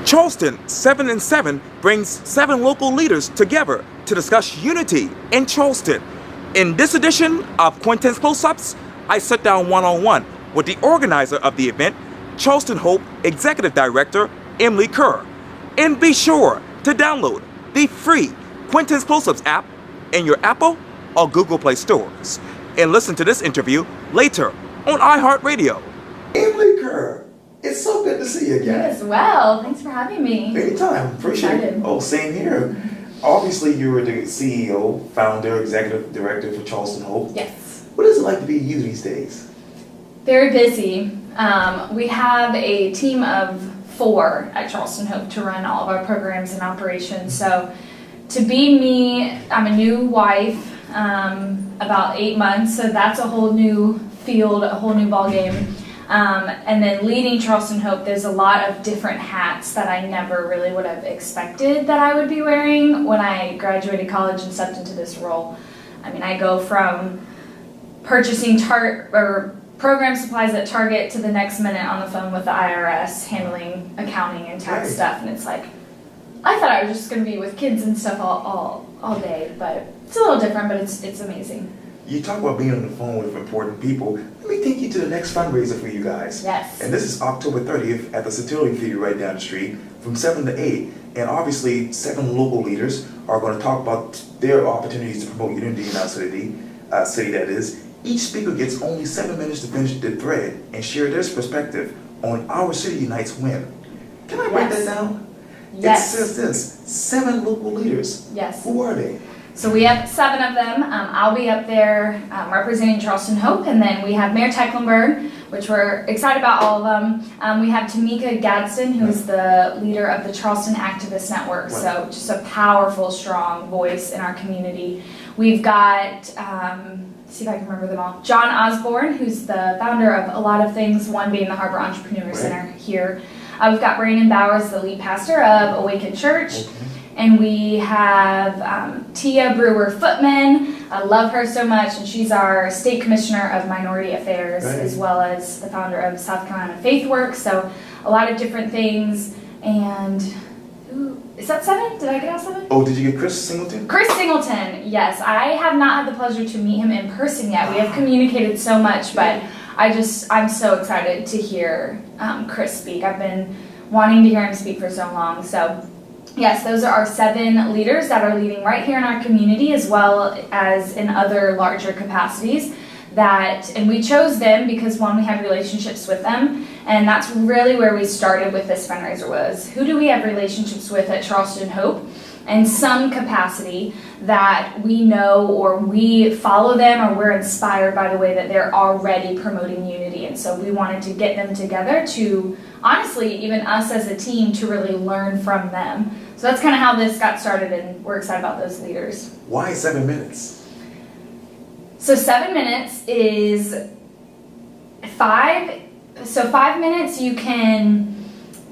Charleston 7 and 7 brings 7 local leaders together to discuss unity in Charleston. In this edition of Quintin's Close-Ups, I sit down one-on-one with the organizer of the event, Charleston Hope Executive Director Emily Kerr. And be sure to download the free Quintin's Close-Ups app in your Apple or Google Play stores. And listen to this interview later on iHeartRadio. Emily Kerr, it's so good to see you again. You as well. Thanks for having me. Anytime. Appreciate it. Oh, same here. Obviously, you were the CEO, founder, executive director for Charleston Hope. Yes. What is it like to be you these days? Very busy. We have a team of 4 at Charleston Hope to run all of our programs and operations. So to be me, I'm a new wife, about 8 months, so that's a whole new field, a whole new ball game. And then leading Charleston Hope, there's a lot of different hats that I never really would have expected that I would be wearing when I graduated college and stepped into this role. I mean, I go from purchasing program supplies at Target to the next minute on the phone with the IRS, handling accounting and tax stuff, and it's like, I thought I was just going to be with kids and stuff all day, but it's a little different, but it's amazing. You talk about being on the phone with important people. Let me take you to the next fundraiser for you guys. Yes. And this is October 30th at the Satilli Theater right down the street from 7 to 8. And obviously 7 local leaders are going to talk about their opportunities to promote unity in our city that is. Each speaker gets only 7 minutes to finish the thread and share their perspective on Our City Unites Win. Can I break that down? Yes. It says this, 7 local leaders. Yes. Who are they? So we have 7 of them. I'll be up there representing Charleston Hope, and then we have Mayor Tecklenburg, which we're excited about all of them. We have Tamika Gadsden, who's the leader of the Charleston Activist Network, so just a powerful, strong voice in our community. We've got, see if I can remember them all, John Osborne, who's the founder of a lot of things, one being the Harbor Entrepreneur Center here. We've got Brandon Bowers, the lead pastor of Awaken Church. And we have Tia Brewer-Footman. I love her so much, and she's our State Commissioner of Minority Affairs, as well as the founder of South Carolina FaithWorks. So a lot of different things. And is that 7? Did I get out 7? Oh, did you get Chris Singleton? Chris Singleton, yes. I have not had the pleasure to meet him in person yet. We have communicated so much, but I'm so excited to hear Chris speak. I've been wanting to hear him speak for so long. So yes, those are our 7 leaders that are leading right here in our community, as well as in other larger capacities. And we chose them because, one, we had relationships with them, and that's really where we started with this fundraiser was, who do we have relationships with at Charleston Hope in some capacity that we know, or we follow them, or we're inspired by the way that they're already promoting unity. And so we wanted to get them together to, honestly, even us as a team, to really learn from them. So that's kind of how this got started, and we're excited about those leaders. Why 7 minutes? So 7 minutes is 5. So 5 minutes you can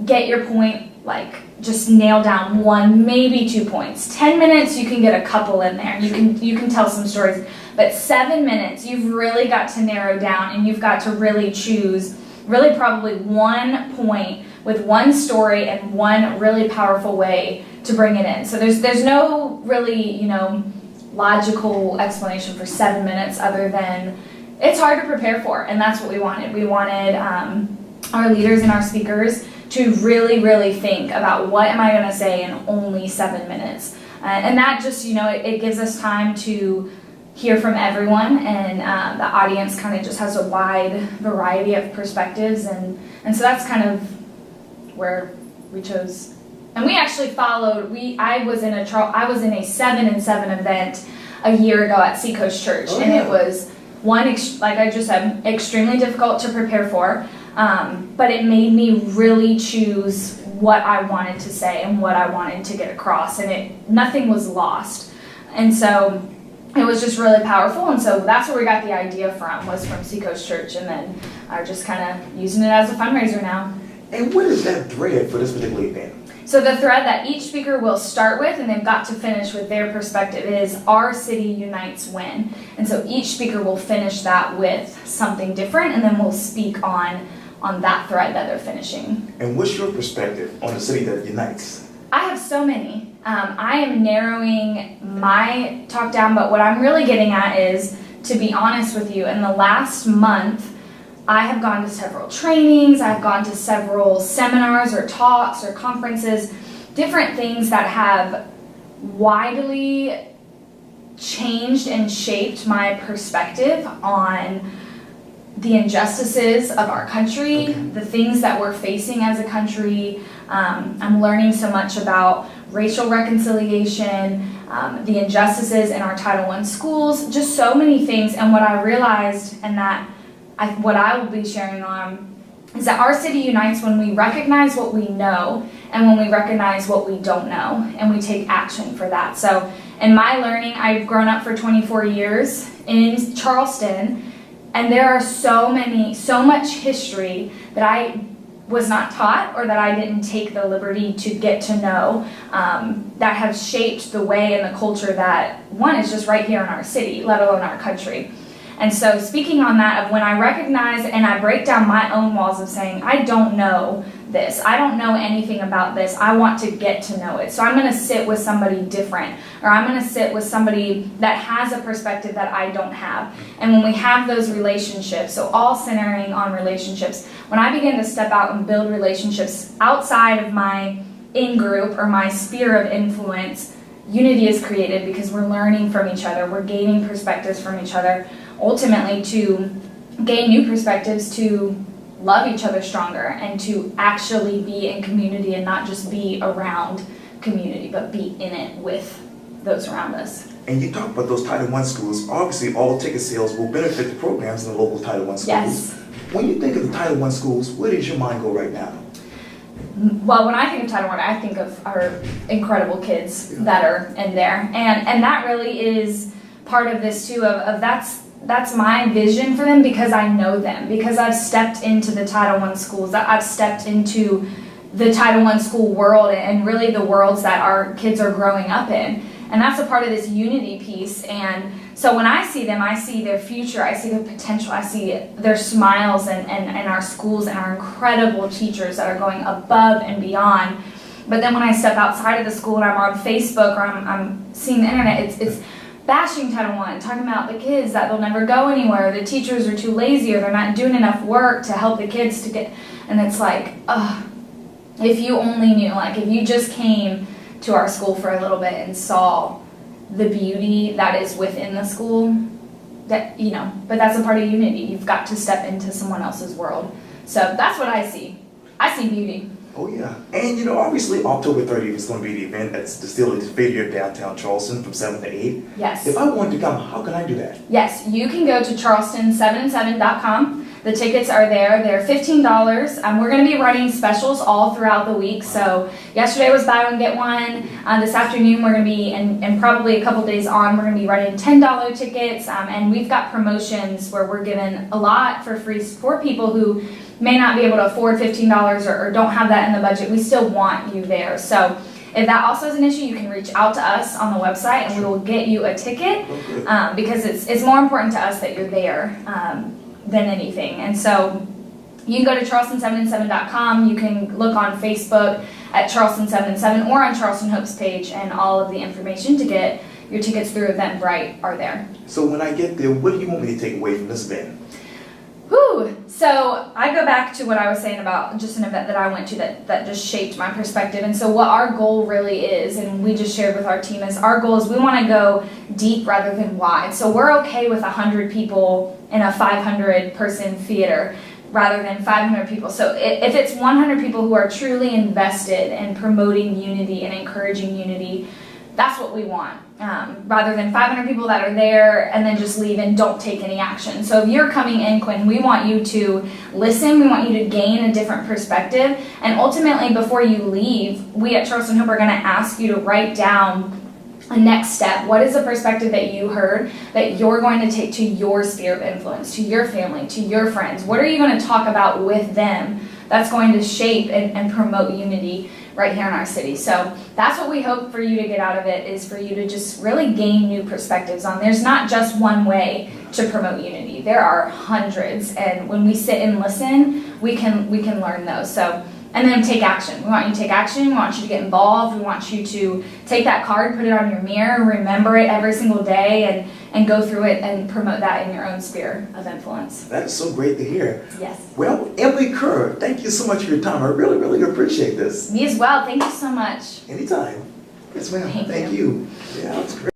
get your point, like just nail down 1, maybe 2 points. 10 minutes you can get a couple in there. You can tell some stories. But 7 minutes you've really got to narrow down, and you've got to really choose really probably 1 point with 1 story and 1 really powerful way to bring it in. So there's no really, logical explanation for 7 minutes other than it's hard to prepare for, and that's what we wanted. We wanted our leaders and our speakers to really, really think about what am I going to say in only 7 minutes. And that just, it gives us time to hear from everyone, and the audience kind of just has a wide variety of perspectives, and so that's kind of where we chose. And we actually followed. I was in a 7 and 7 event a year ago at Seacoast Church, and it was like I just said, extremely difficult to prepare for. But it made me really choose what I wanted to say and what I wanted to get across, and nothing was lost. And so it was just really powerful, and so that's where we got the idea from Seacoast Church, and then are just kind of using it as a fundraiser now. And what is that thread for this particular event? So the thread that each speaker will start with, and they've got to finish with their perspective, is Our City Unites Win. And so each speaker will finish that with something different, and then we'll speak on on that thread that they're finishing. And what's your perspective on the city that unites? I have so many. I am narrowing my talk down, but what I'm really getting at is, to be honest with you, in the last month, I have gone to several trainings, I've gone to several seminars or talks or conferences, different things that have widely changed and shaped my perspective on the injustices of our country, the things that we're facing as a country. I'm learning so much about racial reconciliation, the injustices in our Title I schools, just so many things. And what I realized, and what I will be sharing on, is that our city unites when we recognize what we know and when we recognize what we don't know, and we take action for that. So in my learning, I've grown up for 24 years in Charleston, and there are so much history that I was not taught or that I didn't take the liberty to get to know, that have shaped the way and the culture that, one, is just right here in our city, let alone our country. And so speaking on that, of when I recognize and I break down my own walls of saying, I don't know this, I don't know anything about this, I want to get to know it. So I'm going to sit with somebody different, or I'm going to sit with somebody that has a perspective that I don't have. And when we have those relationships, so all centering on relationships, when I begin to step out and build relationships outside of my in-group or my sphere of influence, unity is created because we're learning from each other, we're gaining perspectives from each other, ultimately to gain new perspectives, to love each other stronger, and to actually be in community and not just be around community, but be in it with those around us. And you talk about those Title I schools. Obviously, all ticket sales will benefit the programs in the local Title I schools. Yes. When you think of the Title I schools, where does your mind go right now? Well, when I think of Title I think of our incredible kids that are in there. And that really is part of this too, of that's my vision for them, because I know them, because I've stepped into the Title I schools, I've stepped into the Title I school world, and really the worlds that our kids are growing up in. And that's a part of this unity piece. And so when I see them, I see their future, I see their potential, I see their smiles and our schools and our incredible teachers that are going above and beyond. But then when I step outside of the school and I'm on Facebook or I'm seeing the internet, it's bashing Title I, talking about the kids that they'll never go anywhere, the teachers are too lazy, or they're not doing enough work to help the kids to get, and it's like, if you only knew, like if you just came to our school for a little bit and saw the beauty that is within the school, that, you know, but that's a part of unity. You've got to step into someone else's world. So that's what I see. I see beauty. Oh yeah, and obviously October 30th is going to be the event at the Still Theater downtown Charleston from 7 to 8. Yes. If I wanted to come, how can I do that? Yes, you can go to charleston7and7.com. The tickets are there. They're $15. We're going to be running specials all throughout the week. So yesterday was buy one, get one. This afternoon we're going to be, and probably a couple days on, we're going to be running $10 tickets. And we've got promotions where we're giving a lot for free for people who may not be able to afford $15 or don't have that in the budget. We still want you there. So if that also is an issue, you can reach out to us on the website and we will get you a ticket, because it's more important to us that you're there than anything. And so you can go to charleston7and7.com. You can look on Facebook at Charleston7and7 or on Charleston Hope's page, and all of the information to get your tickets through Eventbrite are there. So when I get there, what do you want me to take away from this event? So I go back to what I was saying about just an event that I went to that just shaped my perspective. And so what our goal really is, and we just shared with our team, is our goal is we want to go deep rather than wide. So we're okay with 100 people in a 500-person theater rather than 500 people. So if it's 100 people who are truly invested in promoting unity and encouraging unity, that's what we want, rather than 500 people that are there and then just leave and don't take any action. So if you're coming in, Quintin, we want you to listen, we want you to gain a different perspective, and ultimately before you leave, we at Charleston Hope are going to ask you to write down a next step. What is the perspective that you heard that you're going to take to your sphere of influence, to your family, to your friends? What are you going to talk about with them that's going to shape and promote unity right here in our city? So that's what we hope for you to get out of it, is for you to just really gain new perspectives on. There's not just one way to promote unity. There are hundreds, and when we sit and listen, we can learn those. So, and then take action. We want you to take action. We want you to get involved. We want you to take that card, put it on your mirror, remember it every single day, and go through it and promote that in your own sphere of influence. That is so great to hear. Yes. Well, Emily Kerr, thank you so much for your time. I really, really appreciate this. Me as well. Thank you so much. Anytime. Yes, ma'am. Thank Thank you. Yeah, that's great.